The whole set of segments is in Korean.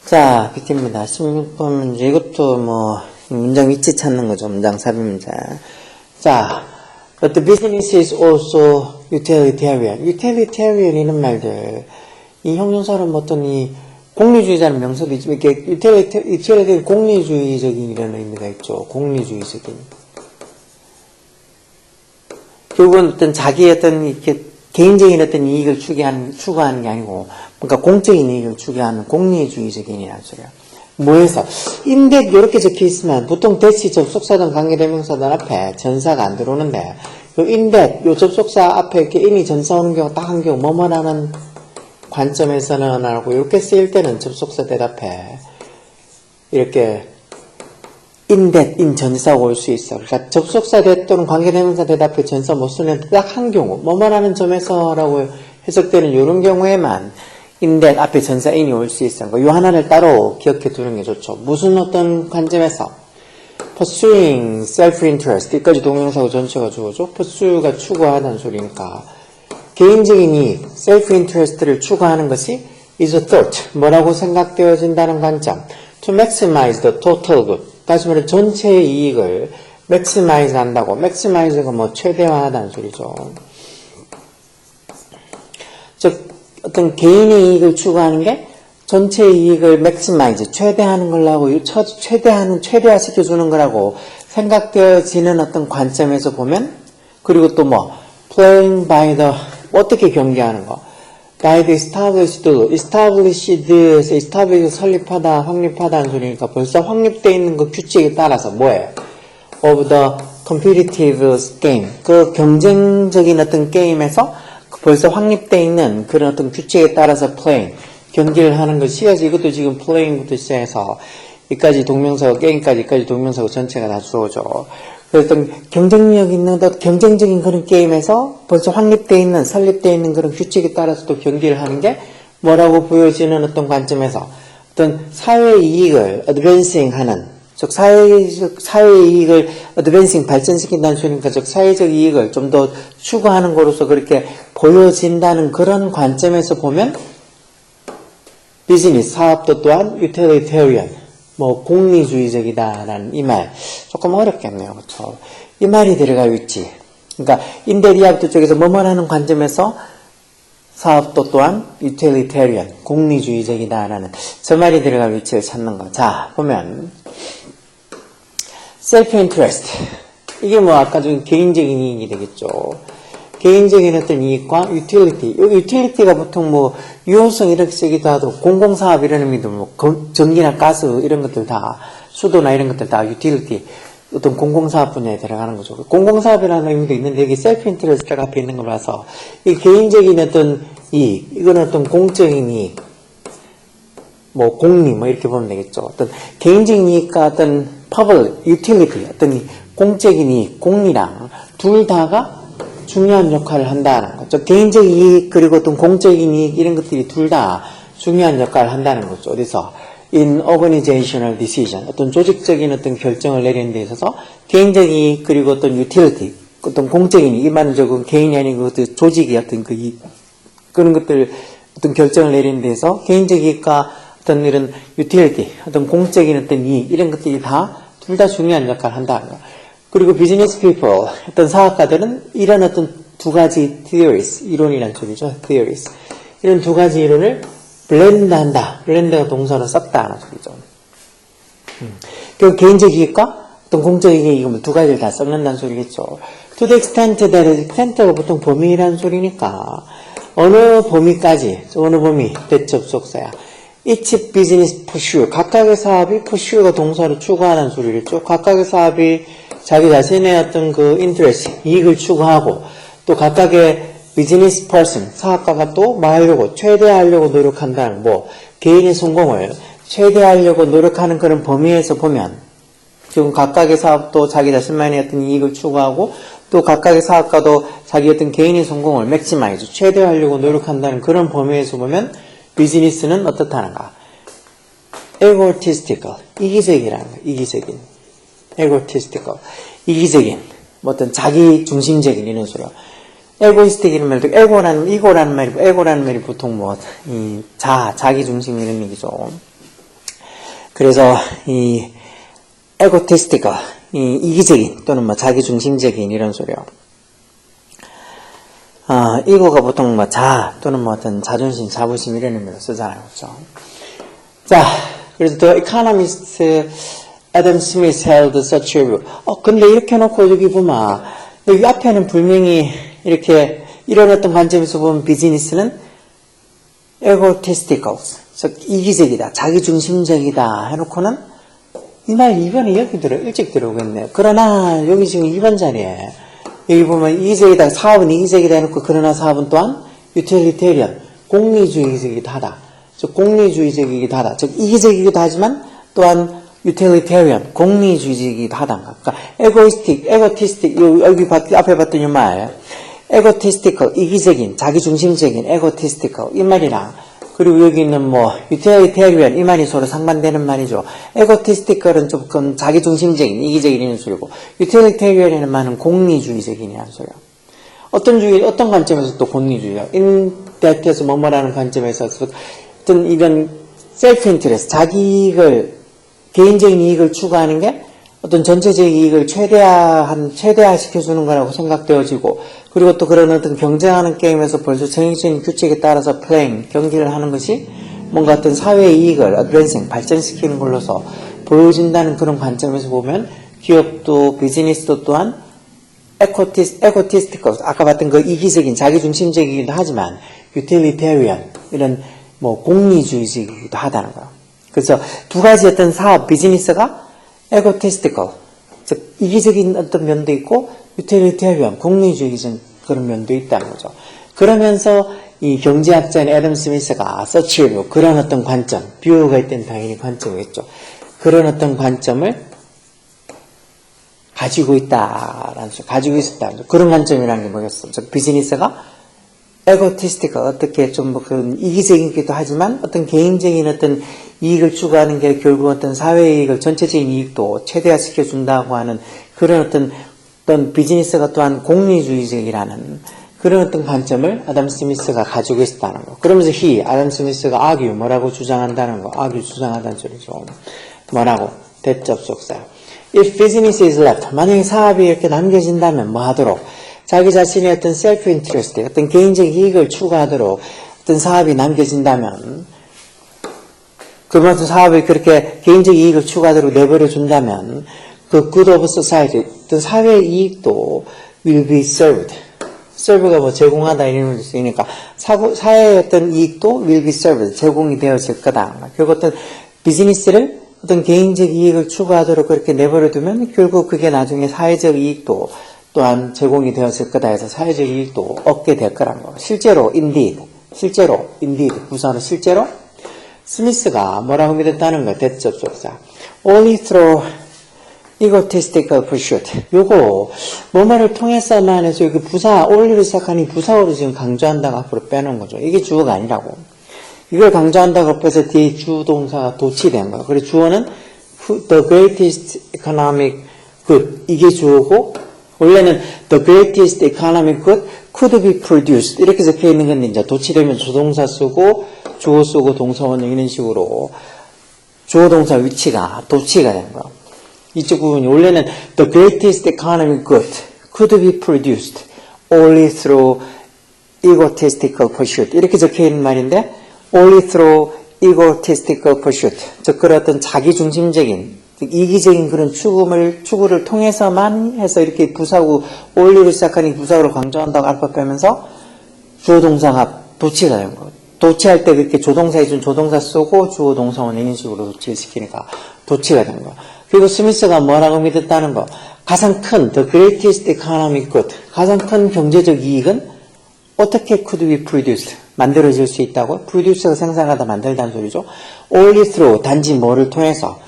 자, 빅입니다. 16번 문제. 이것도 뭐, 문장 위치 찾는 거죠. 문장 삽입 문제. 자, but the business is also utilitarian. utilitarian 이런 말들. 이 형용사는 어떤 이 공리주의자는 명사도 이렇게 utilitarian 공리주의적인 이런 의미가 있죠. 공리주의적인. 결국은 어떤 자기의 어떤 이렇게 개인적인 어떤 이익을 추구하는 게 아니고, 그러니까 공적인 이익을 추구하는 공리주의적인이라는 소리야. 뭐해서? 인덱 이렇게 적혀 있으면 보통 대시 접속사든 관계대명사든 앞에 전사가 안 들어오는데, 요 인덱, 요 접속사 앞에 이렇게 인이 전사 오는 경우 딱 한 경우 뭐뭐라는 관점에서는 하고, 이렇게 쓰일 때는 접속사 대답해. 이렇게 in 전사가 올 수 있어. 그러니까 접속사 대 또는 관계대명사 대답에 전사 못 쓰는 딱 한 경우, 뭐뭐라는 점에서라고 해석되는 이런 경우에만 in 앞에 전사 in이 올 수 있어. 이 하나를 따로 기억해 두는 게 좋죠. 무슨 어떤 관점에서 pursuing self-interest, 여기까지 동명사고 전체가 주어져. pursue가 추구하다는 소리니까 개인적인 이익, self-interest를 추구하는 것이 is a thought, 뭐라고 생각되어진다는 관점. to maximize the total good. 다시 말해 전체의 이익을 maximize 한다고. maximize가 뭐 최대화하다는 소리죠. 즉 어떤 개인의 이익을 추구하는 게 전체의 이익을 maximize, 최대화하는 거라고, 최대화시켜주는 거라고 생각되어지는 어떤 관점에서 보면, 그리고 또 뭐 playing by the, 어떻게 경계하는 거, by the establish 설립하다, 확립하다는 소리니까 벌써 확립되어 있는 그 규칙에 따라서 뭐예요? of the competitive game, 그 경쟁적인 어떤 게임에서 벌써 확립되어 있는 그런 어떤 규칙에 따라서 playing, 경기를 하는 것이, 이것도 지금 playing부터 시작해서 여기까지 동명사고 게임까지, 여기까지 동명사고 전체가 다 주어져. 그래서 어떤 경쟁력 있는, 경쟁적인 그런 게임에서 벌써 확립되어 있는, 설립되어 있는 그런 규칙에 따라서 또 경기를 하는 게 뭐라고 보여지는 어떤 관점에서 어떤 사회 이익을 advancing 하는, 즉 사회 이익을 advancing 발전시킨다는 소리니까, 즉 사회적 이익을 좀 더 추구하는 거로서 그렇게 보여진다는 그런 관점에서 보면 비즈니스, 사업도 또한 utilitarian, 뭐 공리주의적이다라는 이 말 조금 어렵겠네요, 그렇죠? 이 말이 들어갈 위치, 그러니까 인데리아부터 쪽에서 뭐뭐라는 관점에서 사업도 또한 utilitarian, 공리주의적이다라는 저 말이 들어갈 위치를 찾는 거. 자, 보면 self-interest, 이게 뭐 아까 좀 개인적인 이익이 되겠죠. 개인적인 어떤 이익과 utility, 여기 utility가 보통 뭐 유효성 이렇게 쓰기도 하고, 공공사업 이런 의미도 뭐 전기나 가스 이런 것들 다, 수도나 이런 것들 다 utility, 어떤 공공사업 분야에 들어가는 거죠. 공공사업이라는 의미도 있는데 여기 self-interest가 앞에 있는 걸 봐서 이 개인적인 어떤 이익, 이건 어떤 공적인 이익, 뭐 공리 뭐 이렇게 보면 되겠죠. 어떤 개인적인 이익과 어떤 public utility, 어떤 공적인 이익, 공리랑 둘 다가 중요한 역할을 한다는 거죠. 개인적 이익 그리고 어떤 공적인 이익 이런 것들이 둘 다 중요한 역할을 한다는 거죠. 어디서? In organizational decision, 어떤 조직적인 어떤 결정을 내리는 데 있어서 개인적 이익 그리고 어떤 utility, 어떤 공적인 이익, 이 말은 조금 개인이 아니고 그 조직이 어떤 그 이익, 그런 것들 어떤 결정을 내리는 데 있어서 개인적 이익과 어떤 이런 utility, 어떤 공적인 어떤 이익 이런 것들이 다 둘 다 중요한 역할을 한다는 거. 그리고 비즈니스 피플, 어떤 사업가들은 이런 어떤 두 가지 theories, 이론이란 소리죠. theories. 이런 두 가지 이론을 블렌드한다. 블렌드가 동사로 썼다는 소리죠. 그 개인적 이익과 어떤 공적인 이익을 두 가지를 다 섞는다는 소리겠죠. to the extent that, extent가 보통 범위라는 소리니까 어느 범위까지, 어느 범위, 대접속사야. each business pursue, 각각의 사업이 pursue가 동사로 추구하는 소리겠죠. 각각의 사업이 자기 자신의 어떤 그 interest, 이익을 추구하고, 또 각각의 business person, 사업가가 또 뭐 하려고, 최대화하려고 노력한다는, 뭐, 개인의 성공을 최대화하려고 노력하는 그런 범위에서 보면, 지금 각각의 사업도 자기 자신만의 어떤 이익을 추구하고, 또 각각의 사업가도 자기 어떤 개인의 성공을 maximize, 최대화하려고 노력한다는 그런 범위에서 보면, 비즈니스는 어떻다는가? egotistical, 이기적이라는 거야, 이기적인. egotistical, 이기적인. 뭐 어떤 자기 중심적인 이런 소리요. 에고이스틱 이런 말도 이고라는 말이 보통 뭐, 자기 중심 이런 얘기죠. 그래서, 에고티스틱, 이기적인, 또는 뭐 자기 중심적인 이런 소리요. 이거가 보통 뭐 또는 뭐 어떤 자존심, 자부심 이런 의미로 쓰잖아요. 그렇죠? 자, 그래서 The Economist Adam Smith held such a view. 근데 이렇게 놓고 여기 보면, 여기 앞에는 분명히 이렇게 이런 어떤 관점에서 보면 비즈니스는 egotistical, 즉 이기적이다, 자기중심적이다 해놓고는 이 말 2번에 여기 일찍 들어오겠네. 그러나 여기 지금 2번 자리에 여기 보면 이기적이다, 사업은 이기적이다 해놓고 그러나 사업은 또한 utilitarian, 공리주의적이기도 하다. 즉 공리주의적이기도 하다. 즉 이기적이기도 하지만 또한 utilitarian, 공리주의적이기도 하다. 그러니까 egotistic, 여기 앞에 봤던 이 말 egotistical, 이기적인, 자기중심적인 egotistical 이 말이랑 그리고 여기 있는 뭐 utilitarian 이 말이 서로 상반되는 말이죠. egotistical은 조금 자기중심적인, 이기적인 이런 소리고 utilitarian이라는 말은 공리주의적인이라는 소리예요. 어떤 관점에서 또 공리주의야? in that에서 뭐뭐라는 관점에서 어떤 이런 self-interest, 개인적인 이익을 추구하는 게 어떤 전체적인 이익을 최대화시켜주는 거라고 생각되어지고, 그리고 또 그런 어떤 경쟁하는 게임에서 벌써 정해진 규칙에 따라서 경기를 하는 것이 뭔가 어떤 사회의 이익을 발전시키는 걸로서 보여진다는 그런 관점에서 보면 기업도 비즈니스도 또한 에고티스틱, 아까 봤던 그 이기적인 자기중심적이기도 하지만 utilitarian, 이런 뭐 공리주의적이기도 하다는 거예요. 그래서 두 가지 어떤 사업, 비즈니스가 egotistical, 즉 이기적인 어떤 면도 있고 utilitarian, 공리주의적인 그런 면도 있다는 거죠. 그러면서 이 경제학자인 애덤 스미스가 such a view, 그런 어떤 관점, 뷰가 있던 당연히 관점이겠죠. 그런 어떤 관점을 가지고 있다라는 거, 가지고 있었다는 거. 그런 관점이라는 게 뭐겠어? 즉 비즈니스가 egotistical, 어떻게 좀 뭐 그런 이기적이기도 하지만 어떤 개인적인 어떤 이익을 추구하는 게 결국 어떤 사회의 이익을, 전체적인 이익도 최대화시켜 준다고 하는 그런 어떤 비즈니스가 또한 공리주의적이라는 그런 어떤 관점을 아담 스미스가 가지고 있었다는 거. 그러면서 아담 스미스가 뭐라고 주장한다는 거. 주장한다는 소리죠. 뭐라고? 대접속사. If business is left, 만약에 사업이 이렇게 남겨진다면 뭐 하도록? 자기 자신의 어떤 self-interest, 어떤 개인적 이익을 추구하도록 어떤 사업이 남겨진다면, 그런 어떤 사업이 그렇게 개인적 이익을 추구하도록 내버려 준다면, 그 good of society, 어떤 사회의 이익도 will be served. serve가 뭐 제공하다 이런 의미도 쓰이니까, 사회의 어떤 이익도 will be served. 제공이 되어질 거다. 결국 어떤 비즈니스를 어떤 개인적 이익을 추구하도록 그렇게 내버려 두면 결국 그게 나중에 사회적 이익도 또한 제공이 되었을 거다 해서 사회적 이익도 얻게 될 거라는 거. 실제로 indeed, 부사로 실제로 스미스가 뭐라고 믿었다는 거야. 대접속사. Only through egotistical pursuit. 요거 뭐뭐를 통해서만 해서 여기 부사 only로 시작하니 부사어로 지금 강조한다고 앞으로 빼놓은 거죠. 이게 주어가 아니라고. 이걸 강조한다고 해서 뒤에 주동사가 도치된 거야. 그리고 주어는 the greatest economic good, 이게 주어고, 원래는 the greatest economic good could be produced 이렇게 적혀 있는 건데, 이제 도치되면 조동사 쓰고 주어 쓰고 동사원형 이런 식으로 주어 동사 위치가 도치가 된 거야. 이쪽 부분이 원래는 the greatest economic good could be produced only through egotistical pursuit 이렇게 적혀 있는 말인데, only through egotistical pursuit, 즉 그런 어떤 자기중심적인 이기적인 그런 추구를 통해서만 해서 이렇게 부사고 only로 시작하니 부사로 강조한다고 알파 빼면서 주어 동사가 도치가 된 거예요. 도치할 때 그렇게 조동사 해준 조동사 쓰고 주어 동사원 이런 식으로 도치를 시키니까 도치가 된 거예요. 그리고 스미스가 뭐라고 믿었다는 거, 가장 큰 the greatest economic good, 가장 큰 경제적 이익은 어떻게 could be produced, 만들어질 수 있다고? produce가 생산하다 만들다는 소리죠. only through, 단지 뭐를 통해서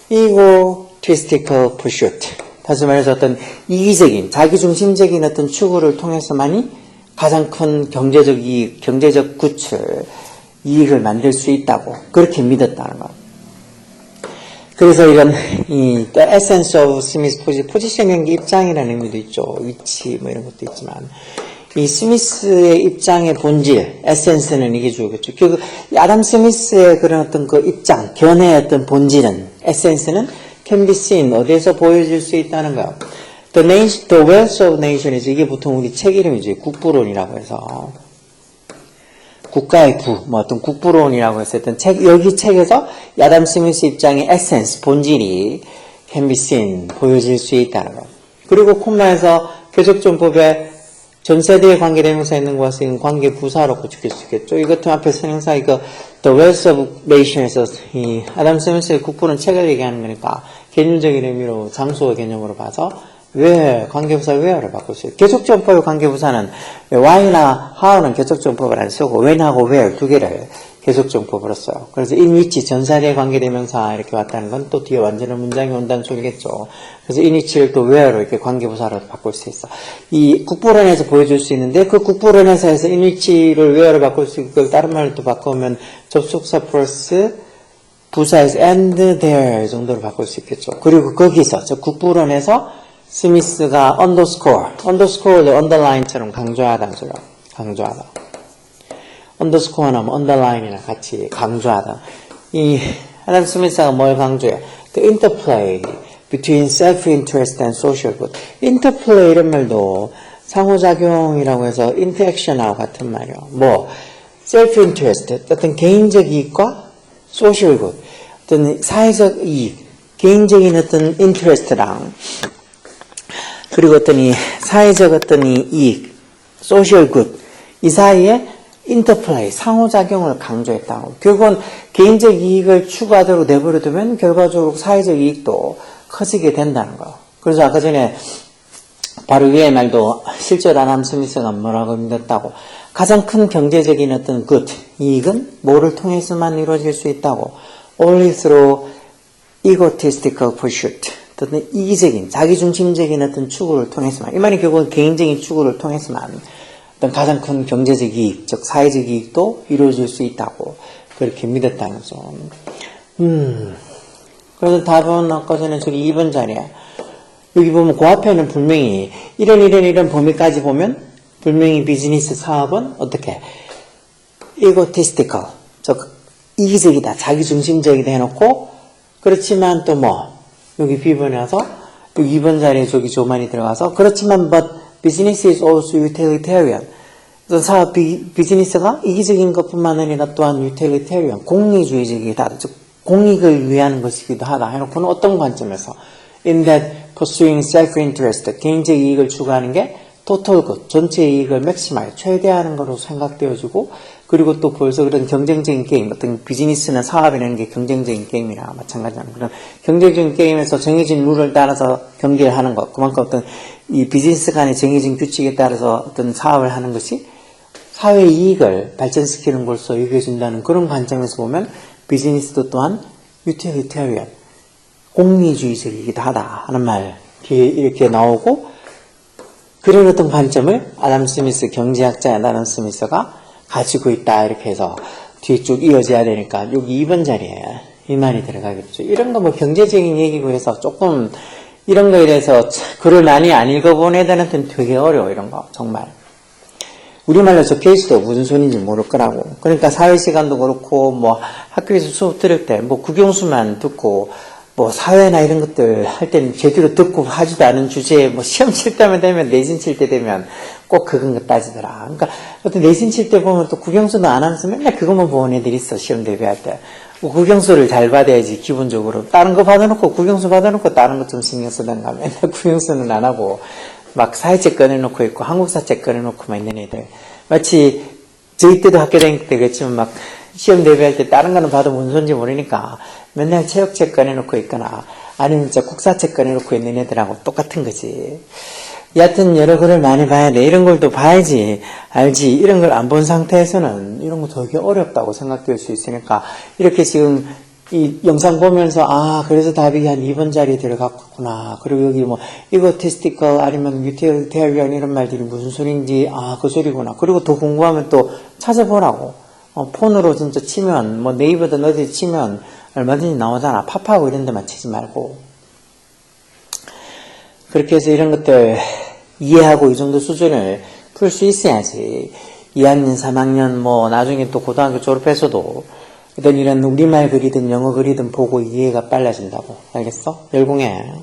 egotistical pursuit, 다시 말해서 어떤 이기적인, 자기중심적인 어떤 추구를 통해서만이 가장 큰 경제적 이익, 경제적 구출, 이익을 만들 수 있다고 그렇게 믿었다는 거. 그래서 이런 the essence of 스미스 포지션 연기 입장이라는 의미도 있죠. 위치 뭐 이런 것도 있지만 이 스미스의 입장의 본질, 에센스는 이게 주겠죠. 결국 아담 스미스의 그런 어떤 그 입장, 견해의 어떤 본질은, 에센스는 can be seen, 어디에서 보여질 수 있다는 거예요. The wealth of nations, 이게 보통 우리 책 이름이죠. 국부론이라고 해서. 국가의 구, 뭐 어떤 국부론이라고 했었던 책, 여기 책에서 아담 스미스 입장의 에센스, 본질이 can be seen, 보여질 수 있다는 거. 그리고 콤마에서 계속전법에 전 세대의 관계대명사 있는 것은 관계 부사로 고치킬 수 있겠죠. 이것도 앞에 선행사 이거 The Wealth of Nation에서 이 아담 스미스의 국부론 책을 얘기하는 거니까 개념적인 의미로 장소 개념으로 봐서 where, 관계부사 where를 바꿀 수 있어요. 계속전법의 관계부사는 why나 how는 계속전법을 안 쓰고 when하고 where 두 개를 계속전법으로 써요. 그래서 in which 전사대 관계대명사 이렇게 왔다는 건 또 뒤에 완전한 문장이 온다는 소리겠죠. 그래서 in which를 또 where로 이렇게 관계부사로 바꿀 수 있어. 이 국부론에서 보여줄 수 있는데 그 국부론에서 해서 in which를 where로 바꿀 수 있고 다른 말로 또 바꾸면 접속사 플러스 부사에서 and there 정도로 바꿀 수 있겠죠. 그리고 거기서 저 국부론에서 스미스가 underscore를 underline처럼 강조하다는 소리야. 강조하다. underscore나 뭐 underline이나 같이 강조하다. 이 아담 스미스가 뭘 강조해? The interplay between self-interest and social good. interplay 이런 말도 상호작용이라고 해서 interaction하고 같은 말이야. 뭐 self-interest, 어떤 개인적 이익과 social good, 어떤 사회적 이익, 개인적인 어떤 interest랑 그리고 어떤 이 사회적 어떤 이 이익, social good, 이 사이에 인터플레이, 상호작용을 강조했다고. 결국은 개인적 이익을 추구하도록 내버려두면 결과적으로 사회적 이익도 커지게 된다는 거. 그래서 아까 전에 바로 위의 말도 실제로 아담 스미스가 뭐라고 믿었다고. 가장 큰 경제적인 어떤 good, 이익은 뭐를 통해서만 이루어질 수 있다고. Only through egotistical pursuit. 어떤 이기적인, 자기중심적인 어떤 추구를 통해서만. 이 말이 결국은 개인적인 추구를 통해서만 어떤 가장 큰 경제적 이익, 즉 사회적 이익도 이루어질 수 있다고 그렇게 믿었다는 거죠. 그래서 답은 아까 전에 저기 2번 자리에 여기 보면 그 앞에는 분명히 이런 범위까지 보면 분명히 비즈니스 사업은 어떻게 egotistical, 즉 이기적이다, 자기중심적이다 해놓고 그렇지만 또 뭐 여기 B번에 와서 여기 2번 자리에 저기 조만이 들어가서 그렇지만 but business is also utilitarian. 사업 비즈니스가 이기적인 것뿐만 아니라 또한 utilitarian, 공리주의적이다. 즉 공익을 위한 것이기도 하다. 해놓고는 어떤 관점에서 in that pursuing self-interest, 개인적 이익을 추구하는 게 total good, 전체 이익을 maximize, 최대화하는 것으로 생각되어지고 그리고 또 벌써 그런 경쟁적인 게임, 어떤 비즈니스나 사업이라는 게 경쟁적인 게임이나 마찬가지로 그런 경쟁적인 게임에서 정해진 룰을 따라서 경기를 하는 것, 그만큼 어떤 이 비즈니스 간의 정해진 규칙에 따라서 어떤 사업을 하는 것이 사회 이익을 발전시키는 것으로 여겨진다는 그런 관점에서 보면 비즈니스도 또한 utilitarian, 공리주의적이기도 하다 하는 말 뒤에 이렇게 나오고 그런 어떤 관점을 아담 스미스, 경제학자의 아담 스미스가 가지고 있다 이렇게 해서 뒤에 쭉 이어져야 되니까 여기 2번 자리에 이 말이 들어가겠죠. 이런 거 뭐 경제적인 얘기고 해서 조금 이런 거에 대해서 글을 많이 안 읽어본 애들한테는 되게 어려워 이런 거 정말. 우리말로 적혀 있어도 무슨 소리인지 모를 거라고. 그러니까 사회시간도 그렇고 뭐 학교에서 수업 들을 때 뭐 국영수만 듣고 뭐 사회나 이런 것들 할 때는 제대로 듣고 하지도 않은 주제에 뭐 시험 칠 때만 되면 내신 칠 때 되면 꼭 그건 거 따지더라. 그러니까 어떤 내신 칠 때 보면 또 국영수도 안 하면서 맨날 그것만 보는 애들이 있어 시험 대비할 때. 뭐 국영수를 잘 받아야지 기본적으로. 다른 거 받아놓고 국영수 받아놓고 다른 것 좀 신경 쓰던가 맨날 국영수는 안 하고 막 사회책 꺼내놓고 있고 한국사책 꺼내놓고 막 있는 애들. 마치 저희 때도 학교 다닐 때 그랬지만 막 시험 대비할 때 다른 거는 봐도 뭔 소리인지 모르니까 맨날 체육책 꺼내놓고 있거나 아니면 진짜 국사책 꺼내놓고 있는 애들하고 똑같은 거지. 여하튼 여러 글을 많이 봐야 돼. 이런 걸 또 봐야지 알지. 이런 걸 안 본 상태에서는 이런 거 되게 어렵다고 생각될 수 있으니까 이렇게 지금 이 영상 보면서 아 그래서 답이 한 2번 자리에 들어갔구나. 그리고 여기 뭐 egotistical 아니면 utilitarian 이런 말들이 무슨 소리인지 아 그 소리구나. 그리고 더 궁금하면 또 찾아보라고. 폰으로 진짜 치면 뭐 네이버든 어디 치면 얼마든지 나오잖아. 파파하고 이런 데만 치지 말고. 그렇게 해서 이런 것들 이해하고 이 정도 수준을 풀 수 있어야지 2학년, 3학년 뭐 나중에 또 고등학교 졸업해서도 이런 우리말 글이든 영어 글이든 보고 이해가 빨라진다고. 알겠어? 열공해.